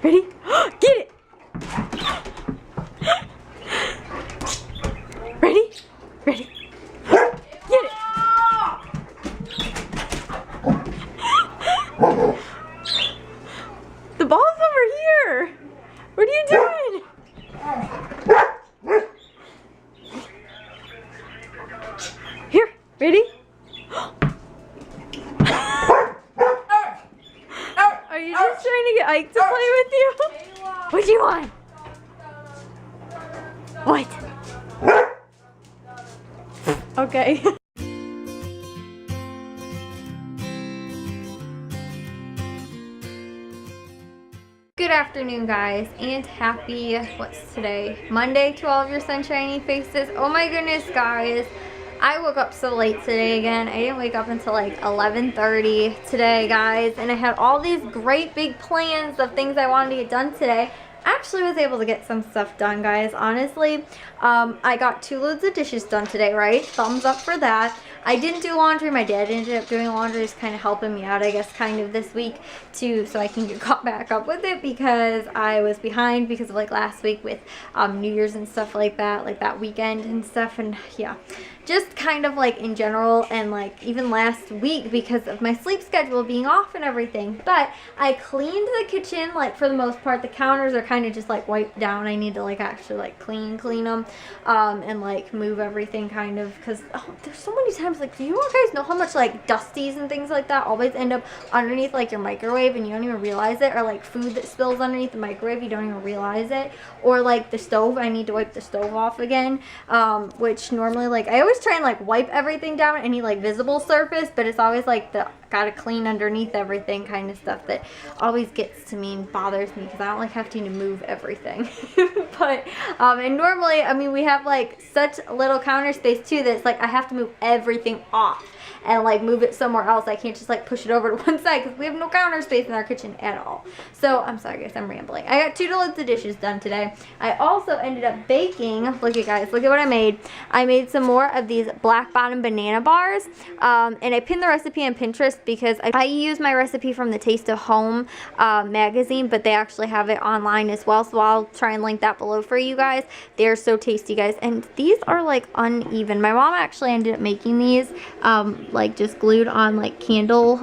Ready? Get it! Ready? Ready? Get it! The ball's over here! What are you doing? Here, ready? Are you just trying to get Ike to play with you? What do you want? What? Okay. Good afternoon, guys, and happy, what's today? Monday to all of your sunshiny faces. Oh my goodness, guys. I woke up so late today again. I didn't wake up until like 11:30 today, guys, and I had all these great big plans of things I wanted to get done today. I actually was able to get some stuff done, guys, honestly. I got 2 loads of dishes done today, right? Thumbs up for that. I didn't do laundry. My dad ended up doing laundry, just kind of helping me out, I guess, kind of this week too, so I can get caught back up with it because I was behind because of like last week with New Year's and stuff like that weekend and stuff, and yeah. Just kind of like in general, and like even last week because of my sleep schedule being off and everything. But I cleaned the kitchen, like for the most part. The counters are kind of just like wiped down. I need to like actually like clean them and like move everything kind of, because there's so many times, like, do you guys know how much like dusties and things like that always end up underneath like your microwave and you don't even realize it, or like food that spills underneath the microwave, you don't even realize it, or like the stove, I need to wipe the stove off again, which normally like I always try and like wipe everything down, any like visible surface, but it's always like the gotta clean underneath everything kind of stuff that always gets to me and bothers me because I don't like having to move everything. But and normally, I mean, we have like such little counter space too that it's like I have to move everything off and like move it somewhere else. I can't just like push it over to one side because we have no counter space in our kitchen at all. So I'm sorry, guys, I'm rambling. I got 2 loads of dishes done today. I also ended up baking. Look at, guys, look at what I made. I made some more of these black bottom banana bars, and I pinned the recipe on Pinterest because I use my recipe from the Taste of Home magazine, but they actually have it online as well, so I'll try and link that below for you guys. They're so tasty, guys, and these are like uneven. My mom actually ended up making these like just glued on like candle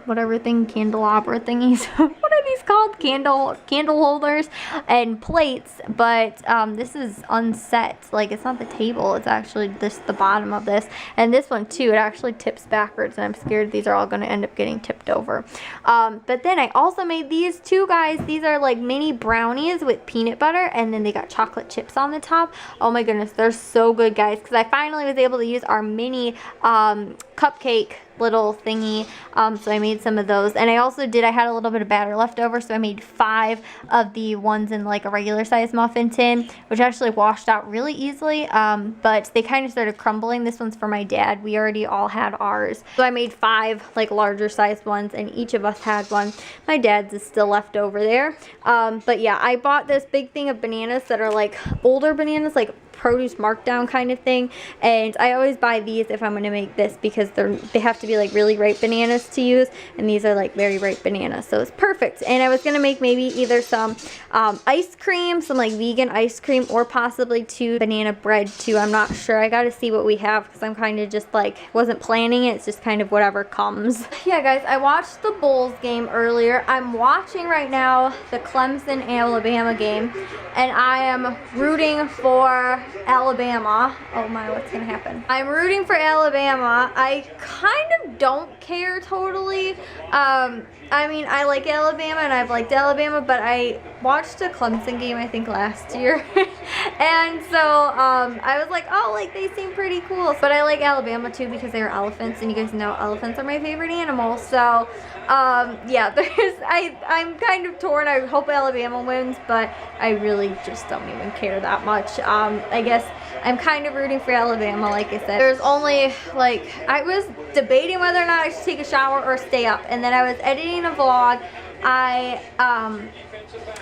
whatever thing, candelabra thingies. What are these called? Candle holders and plates, but this is unset. Like, it's not the table, it's actually just the bottom of this, and this one too, it actually tips backwards, and I'm scared these are all going to end up getting tipped over. But then I also made these 2, guys. These are like mini brownies with peanut butter, and then they got chocolate chips on the top. Oh my goodness, they're so good, guys, because I finally was able to use our mini cupcake little thingy, so I made some of those. And I had a little bit of batter left over, so I made 5 of the ones in like a regular size muffin tin, which actually washed out really easily, but they kind of started crumbling. This one's for my dad. We already all had ours, so I made 5 like larger sized ones, and each of us had one. My dad's is still left over there, but yeah, I bought this big thing of bananas that are like older bananas, like produce markdown kind of thing, and I always buy these if I'm going to make this because they have to be like really ripe bananas to use, and these are like very ripe bananas, so it's perfect. And I was going to make maybe either some ice cream, some like vegan ice cream, or possibly 2 banana bread too. I'm not sure. I got to see what we have because I'm kind of just like wasn't planning it. It's just kind of whatever comes. Yeah, guys, I watched the Bulls game earlier. I'm watching right now the Clemson-Alabama game, and I am rooting for Alabama. Oh my, what's gonna happen? I'm rooting for Alabama. I kind of don't care totally. I mean, I like Alabama and I've liked Alabama, but I watched a Clemson game I think last year and so I was like, oh, like they seem pretty cool. But I like Alabama too because they are elephants, and you guys know elephants are my favorite animal. So yeah, I'm kind of torn. I hope Alabama wins, but I really just don't even care that much. I guess I'm kind of rooting for Alabama, like I said. There's only like, I was debating whether or not I should take a shower or stay up, and then I was editing a vlog.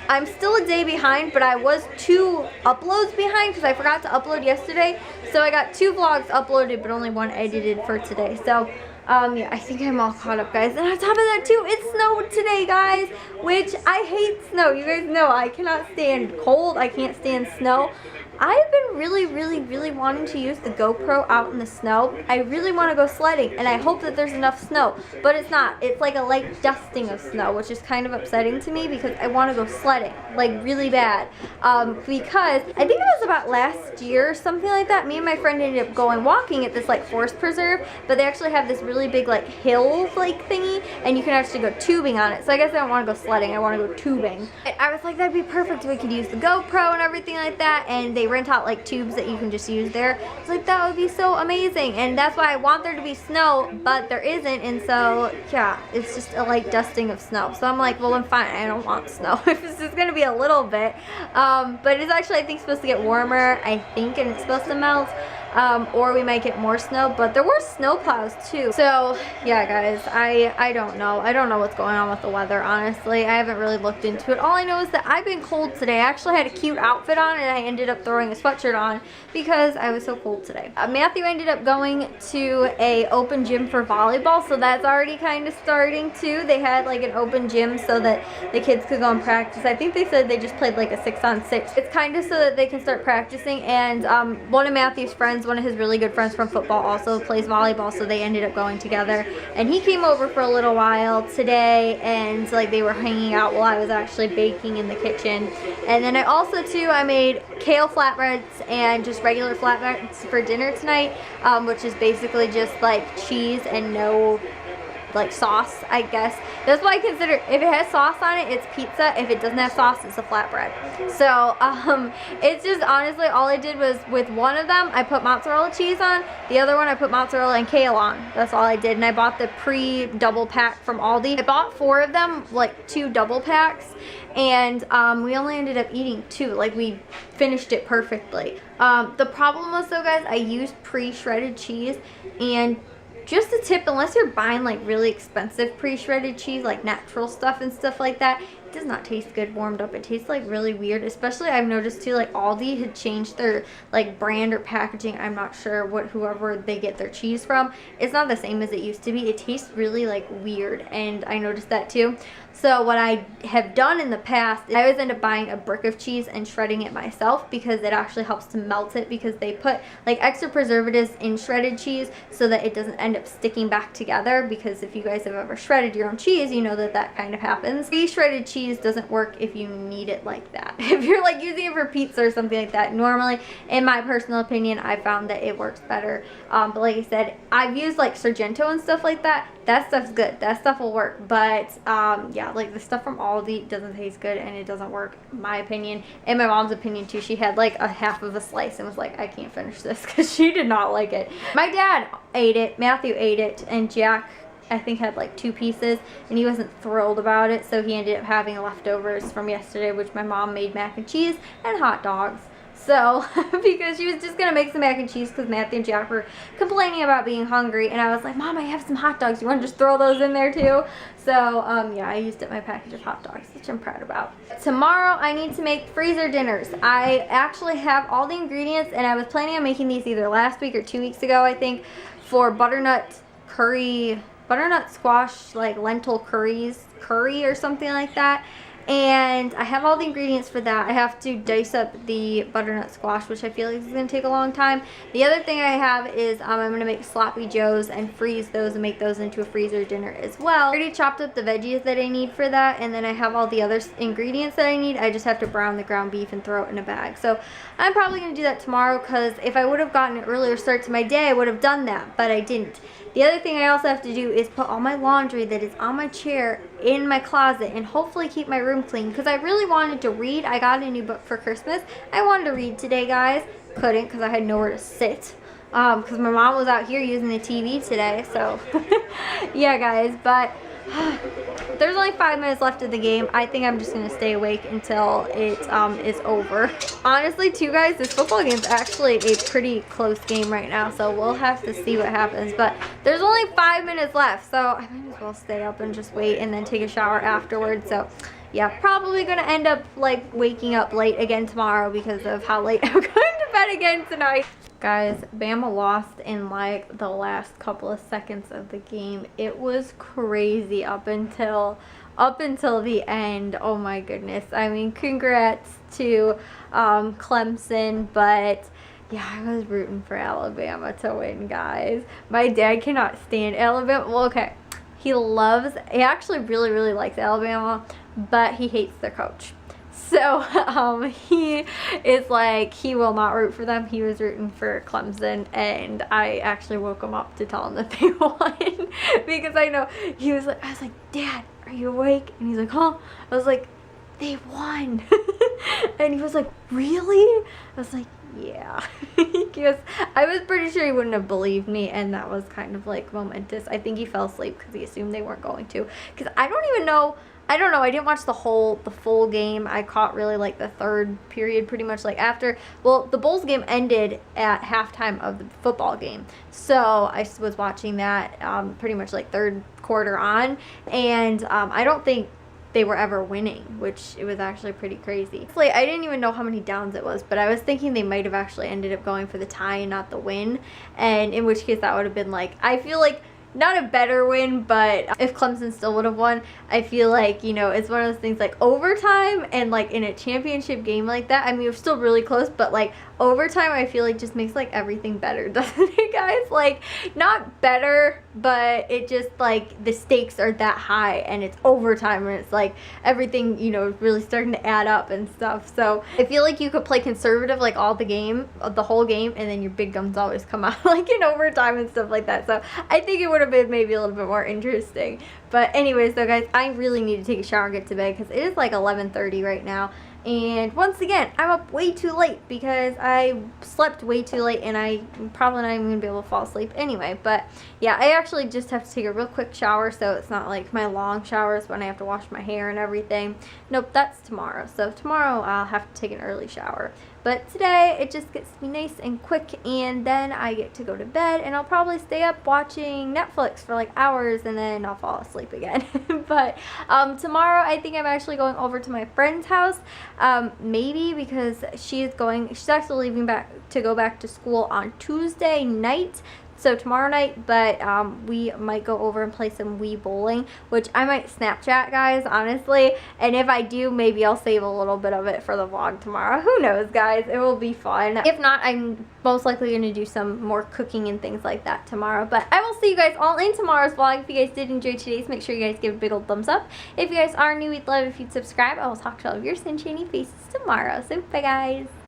I'm still a day behind, but I was 2 uploads behind because I forgot to upload yesterday. So I got 2 vlogs uploaded, but only 1 edited for today. So Yeah, I think I'm all caught up, guys. And on top of that too, it snowed today, guys, which I hate snow. You guys know I cannot stand cold. I can't stand snow. I've been really wanting to use the GoPro out in the snow. I really want to go sledding, and I hope that there's enough snow, but it's not. It's like a light dusting of snow, which is kind of upsetting to me because I want to go sledding, like really bad. Because I think it was about last year or something like that, me and my friend ended up going walking at this like forest preserve, but they actually have this really big like hill like thingy, and you can actually go tubing on it. So I guess I don't want to go sledding, I want to go tubing. I was like, that'd be perfect. We could use the GoPro and everything like that, and they rent out like tubes that you can just use there. It's like, that would be so amazing, and that's why I want there to be snow, but there isn't, and so yeah, it's just a light dusting of snow. So I'm like, well, then fine, I don't want snow if it's just gonna be a little bit. But it's actually, I think, supposed to get warmer, I think, and it's supposed to melt. Or we might get more snow, but there were snow plows too. So yeah, guys, I don't know. I don't know what's going on with the weather, honestly. I haven't really looked into it. All I know is that I've been cold today. I actually had a cute outfit on, and I ended up throwing a sweatshirt on because I was so cold today. Matthew ended up going to a open gym for volleyball, so that's already kind of starting too. They had like an open gym so that the kids could go and practice. I think they said they just played like a 6-on-6. It's kind of so that they can start practicing, and one of Matthew's friends, one of his really good friends from football, also plays volleyball, so they ended up going together, and he came over for a little while today, and like they were hanging out while I was actually baking in the kitchen. And then I also too, I made kale flatbreads and just regular flatbreads for dinner tonight, which is basically just like cheese and no like sauce, I guess. That's why I consider, if it has sauce on it, it's pizza. If it doesn't have sauce, it's a flatbread. So it's just, honestly, all I did was, with one of them I put mozzarella cheese on, the other one I put mozzarella and kale on. That's all I did. And I bought the pre-double pack from Aldi. I bought 4 of them, like 2 double packs, and we only ended up eating 2. Like, we finished it perfectly. The problem was, though, guys, I used pre-shredded cheese, and just a tip, unless you're buying like really expensive pre-shredded cheese, like natural stuff and stuff like that, it does not taste good warmed up. It tastes like really weird. Especially, I've noticed too, like Aldi had changed their like brand or packaging. I'm not sure whoever they get their cheese from. It's not the same as it used to be. It tastes really like weird, and I noticed that too. So what I have done in the past, I always end up buying a brick of cheese and shredding it myself, because it actually helps to melt it, because they put like extra preservatives in shredded cheese so that it doesn't end up sticking back together. Because if you guys have ever shredded your own cheese, you know that that kind of happens. Pre-shredded cheese doesn't work if you need it like that. If you're like using it for pizza or something like that, normally, in my personal opinion, I found that it works better. But like I said, I've used like Sargento and stuff like that. That stuff's good. That stuff will work. But yeah, like the stuff from Aldi doesn't taste good, and it doesn't work, in my opinion. And my mom's opinion too. She had like a half of a slice and was like, I can't finish this, because she did not like it. My dad ate it, Matthew ate it, and Jack, I think, had like 2 pieces, and he wasn't thrilled about it, so he ended up having leftovers from yesterday, which my mom made mac and cheese and hot dogs. So, because she was just going to make some mac and cheese because Matthew and Jack were complaining about being hungry. And I was like, Mom, I have some hot dogs. You want to just throw those in there too? So, yeah, I used up my package of hot dogs, which I'm proud about. Tomorrow, I need to make freezer dinners. I actually have all the ingredients, and I was planning on making these either last week or 2 weeks ago, I think, for butternut curry, butternut squash, like lentil curry or something like that. And I have all the ingredients for that. I have to dice up the butternut squash, which I feel like is going to take a long time. The other thing I have is I'm going to make sloppy joes and freeze those and make those into a freezer dinner as well. I already chopped up the veggies that I need for that, and then I have all the other ingredients that I need. I just have to brown the ground beef and throw it in a bag. So I'm probably going to do that tomorrow, because if I would have gotten an earlier start to my day, I would have done that, but I didn't. The other thing I also have to do is put all my laundry that is on my chair in my closet, and hopefully keep my room clean, because I really wanted to read. I got a new book for Christmas. I wanted to read today, guys. Couldn't, because I had nowhere to sit. Because my mom was out here using the TV today, so yeah, guys. But there's only 5 minutes left of the game. I think I'm just going to stay awake until it is over. Honestly, too, guys, this football game is actually a pretty close game right now, so we'll have to see what happens. But there's only 5 minutes left, so I might as well stay up and just wait and then take a shower afterwards. So yeah, probably going to end up like waking up late again tomorrow because of how late I'm going to bed again tonight. Guys, Bama lost in like the last couple of seconds of the game. It was crazy up until the end. Oh my goodness. I mean, congrats to Clemson, but yeah, I was rooting for Alabama to win, guys. My dad cannot stand Alabama. Well, okay. He actually really, really likes Alabama, but he hates their coach. So, he is like, he will not root for them. He was rooting for Clemson, and I actually woke him up to tell him that they won. Because I know, I was like, Dad, are you awake? And he's like, huh? I was like, they won. And he was like, really? I was like, yeah. Because I was pretty sure he wouldn't have believed me, and that was kind of like momentous. I think he fell asleep because he assumed they weren't going to. Because I don't know, I didn't watch the full game. I caught really like the third period pretty much like after, well, the Bulls game ended at halftime of the football game. So I was watching that pretty much like third quarter on, and I don't think they were ever winning, which it was actually pretty crazy. Like, I didn't even know how many downs it was, but I was thinking they might have actually ended up going for the tie and not the win, and in which case that would have been like, I feel like not a better win, but if Clemson still would have won, I feel like, you know, it's one of those things like overtime and like in a championship game like that, I mean, we're still really close, but like overtime I feel like just makes like everything better, doesn't it, guys? Like, not better, but it just like the stakes are that high and it's overtime and it's like everything, you know, really starting to add up and stuff. So I feel like you could play conservative like the whole game, and then your big guns always come out like in overtime and stuff like that. So I think it would have been maybe a little bit more interesting. But anyways though, guys, I really need to take a shower and get to bed because it is like 11:30 right now. And once again, I'm up way too late because I slept way too late, and I'm probably not even going to be able to fall asleep anyway. But yeah, I actually just have to take a real quick shower, so it's not like my long showers when I have to wash my hair and everything. Nope, that's tomorrow. So tomorrow I'll have to take an early shower. But today it just gets to be nice and quick, and then I get to go to bed, and I'll probably stay up watching Netflix for like hours, and then I'll fall asleep again. But tomorrow I think I'm actually going over to my friend's house, maybe because she's actually leaving to go back to school on Tuesday night. So tomorrow night, but we might go over and play some Wii bowling, which I might Snapchat, guys, honestly. And if I do, maybe I'll save a little bit of it for the vlog tomorrow. Who knows, guys? It will be fun. If not, I'm most likely going to do some more cooking and things like that tomorrow. But I will see you guys all in tomorrow's vlog. If you guys did enjoy today's, make sure you guys give a big old thumbs up. If you guys are new, we'd love if you'd subscribe. I will talk to all of your sunshiny faces tomorrow. So bye, guys.